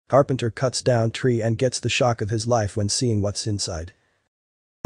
Carpenter cuts down tree and gets the shock of his life when seeing what's inside.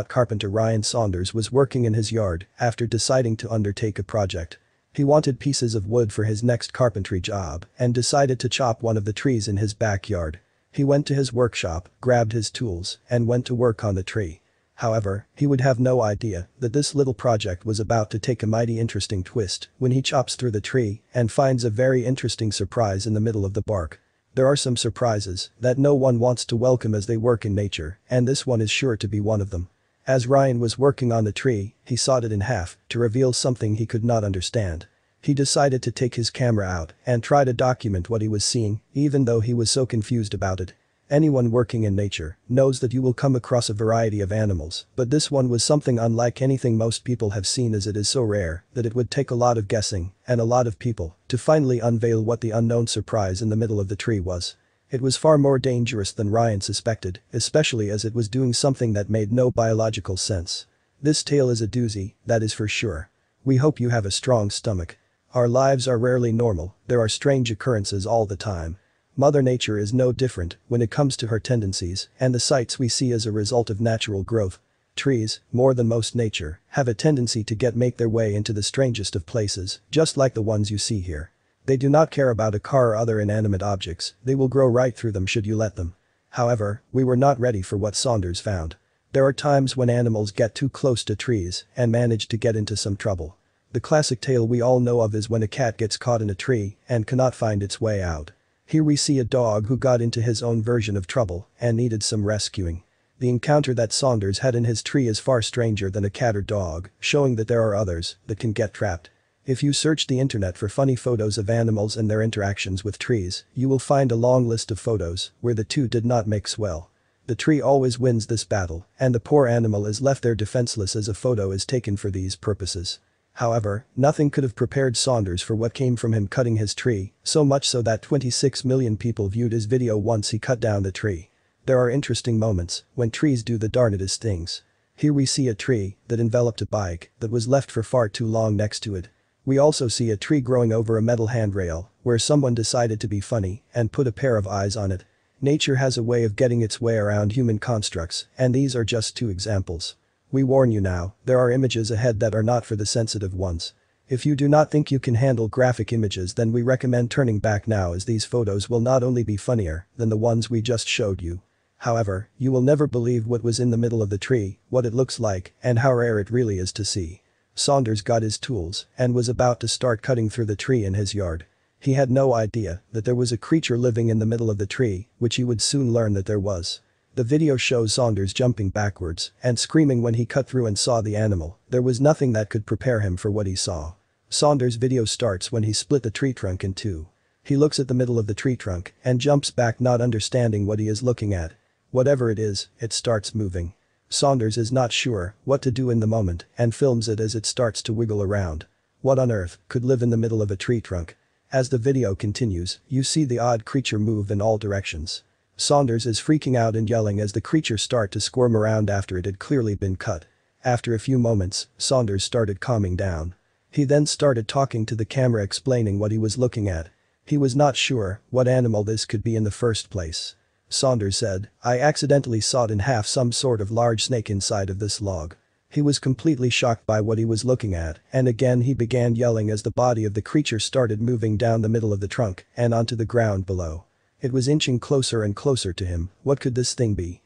Carpenter Ryan Saunders was working in his yard after deciding to undertake a project. He wanted pieces of wood for his next carpentry job and decided to chop one of the trees in his backyard. He went to his workshop, grabbed his tools, and went to work on the tree. However, he would have no idea that this little project was about to take a mighty interesting twist when he chops through the tree and finds a very interesting surprise in the middle of the bark. There are some surprises that no one wants to welcome as they work in nature, and this one is sure to be one of them. As Ryan was working on the tree, he sawed it in half to reveal something he could not understand. He decided to take his camera out and try to document what he was seeing, even though he was so confused about it. Anyone working in nature knows that you will come across a variety of animals, but this one was something unlike anything most people have seen, as it is so rare that it would take a lot of guessing and a lot of people to finally unveil what the unknown surprise in the middle of the tree was. It was far more dangerous than Ryan suspected, especially as it was doing something that made no biological sense. This tale is a doozy, that is for sure. We hope you have a strong stomach. Our lives are rarely normal, there are strange occurrences all the time. Mother Nature is no different when it comes to her tendencies and the sights we see as a result of natural growth. Trees, more than most nature, have a tendency to make their way into the strangest of places, just like the ones you see here. They do not care about a car or other inanimate objects, they will grow right through them should you let them. However, we were not ready for what Saunders found. There are times when animals get too close to trees and manage to get into some trouble. The classic tale we all know of is when a cat gets caught in a tree and cannot find its way out. Here we see a dog who got into his own version of trouble and needed some rescuing. The encounter that Saunders had in his tree is far stranger than a cat or dog, showing that there are others that can get trapped. If you search the internet for funny photos of animals and their interactions with trees, you will find a long list of photos where the two did not mix well. The tree always wins this battle, and the poor animal is left there defenseless as a photo is taken for these purposes. However, nothing could have prepared Saunders for what came from him cutting his tree, so much so that 26 million people viewed his video once he cut down the tree. There are interesting moments when trees do the darnedest things. Here we see a tree that enveloped a bike that was left for far too long next to it. We also see a tree growing over a metal handrail where someone decided to be funny and put a pair of eyes on it. Nature has a way of getting its way around human constructs, and these are just two examples. We warn you now, there are images ahead that are not for the sensitive ones. If you do not think you can handle graphic images, then we recommend turning back now, as these photos will not only be funnier than the ones we just showed you. However, you will never believe what was in the middle of the tree, what it looks like, and how rare it really is to see. Saunders got his tools and was about to start cutting through the tree in his yard. He had no idea that there was a creature living in the middle of the tree, which he would soon learn that there was. The video shows Saunders jumping backwards and screaming when he cut through and saw the animal. There was nothing that could prepare him for what he saw. Saunders' video starts when he split the tree trunk in two. He looks at the middle of the tree trunk and jumps back, not understanding what he is looking at. Whatever it is, it starts moving. Saunders is not sure what to do in the moment and films it as it starts to wiggle around. What on earth could live in the middle of a tree trunk? As the video continues, you see the odd creature move in all directions. Saunders is freaking out and yelling as the creature starts to squirm around after it had clearly been cut. After a few moments, Saunders started calming down. He then started talking to the camera, explaining what he was looking at. He was not sure what animal this could be in the first place. Saunders said, "I accidentally sawed in half some sort of large snake inside of this log." He was completely shocked by what he was looking at, and again he began yelling as the body of the creature started moving down the middle of the trunk and onto the ground below. It was inching closer and closer to him. What could this thing be?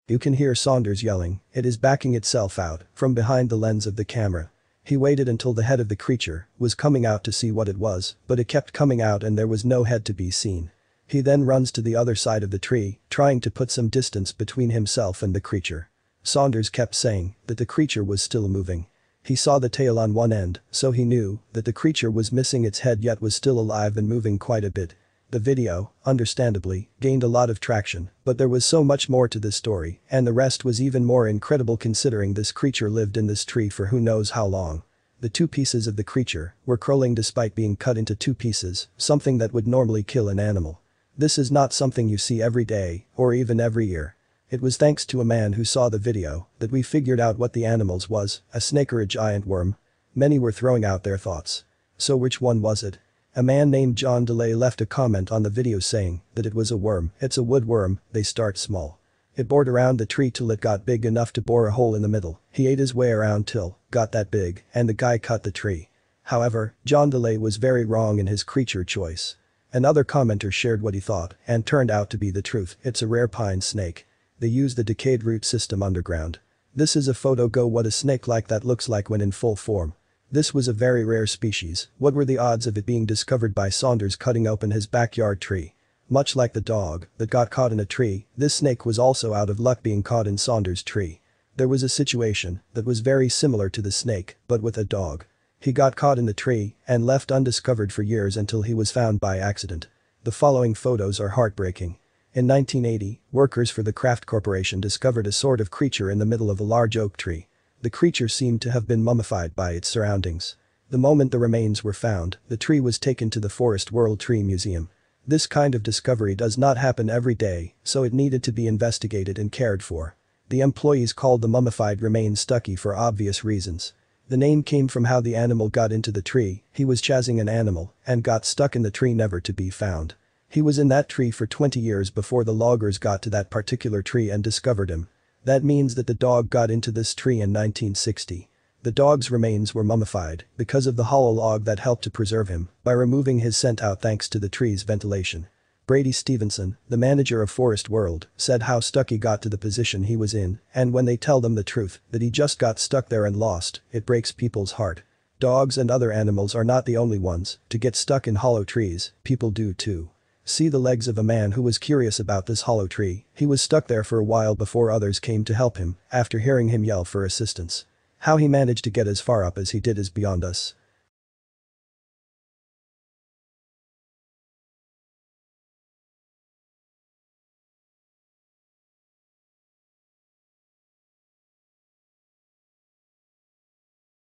You can hear Saunders yelling, it is backing itself out from behind the lens of the camera. He waited until the head of the creature was coming out to see what it was, but it kept coming out and there was no head to be seen. He then runs to the other side of the tree, trying to put some distance between himself and the creature. Saunders kept saying that the creature was still moving. He saw the tail on one end, so he knew that the creature was missing its head yet was still alive and moving quite a bit. The video, understandably, gained a lot of traction, but there was so much more to this story, and the rest was even more incredible considering this creature lived in this tree for who knows how long. The two pieces of the creature were crawling despite being cut into two pieces, something that would normally kill an animal. This is not something you see every day, or even every year. It was thanks to a man who saw the video that we figured out what the animals was, a snake or a giant worm. Many were throwing out their thoughts. So which one was it? A man named John DeLay left a comment on the video saying that it was a worm. It's a wood worm, they start small. It bored around the tree till it got big enough to bore a hole in the middle. He ate his way around till got that big and the guy cut the tree. However, John DeLay was very wrong in his creature choice. Another commenter shared what he thought and turned out to be the truth. It's a rare pine snake. They use the decayed root system underground. This is a photo. Go what a snake like that looks like when in full form. This was a very rare species. What were the odds of it being discovered by Saunders cutting open his backyard tree? Much like the dog that got caught in a tree, this snake was also out of luck being caught in Saunders' tree. There was a situation that was very similar to the snake, but with a dog. He got caught in the tree and left undiscovered for years until he was found by accident. The following photos are heartbreaking. In 1980, workers for the Kraft Corporation discovered a sort of creature in the middle of a large oak tree. The creature seemed to have been mummified by its surroundings. The moment the remains were found, the tree was taken to the Forest World Tree Museum. This kind of discovery does not happen every day, so it needed to be investigated and cared for. The employees called the mummified remains Stucky for obvious reasons. The name came from how the animal got into the tree. He was chasing an animal and got stuck in the tree, never to be found. He was in that tree for 20 years before the loggers got to that particular tree and discovered him. That means that the dog got into this tree in 1960. The dog's remains were mummified because of the hollow log that helped to preserve him by removing his scent out thanks to the tree's ventilation. Brady Stevenson, the manager of Forest World, said how Stucky got to the position he was in, and when they tell them the truth, that he just got stuck there and lost, it breaks people's heart. Dogs and other animals are not the only ones to get stuck in hollow trees, people do too. See the legs of a man who was curious about this hollow tree. He was stuck there for a while before others came to help him after hearing him yell for assistance. How he managed to get as far up as he did is beyond us.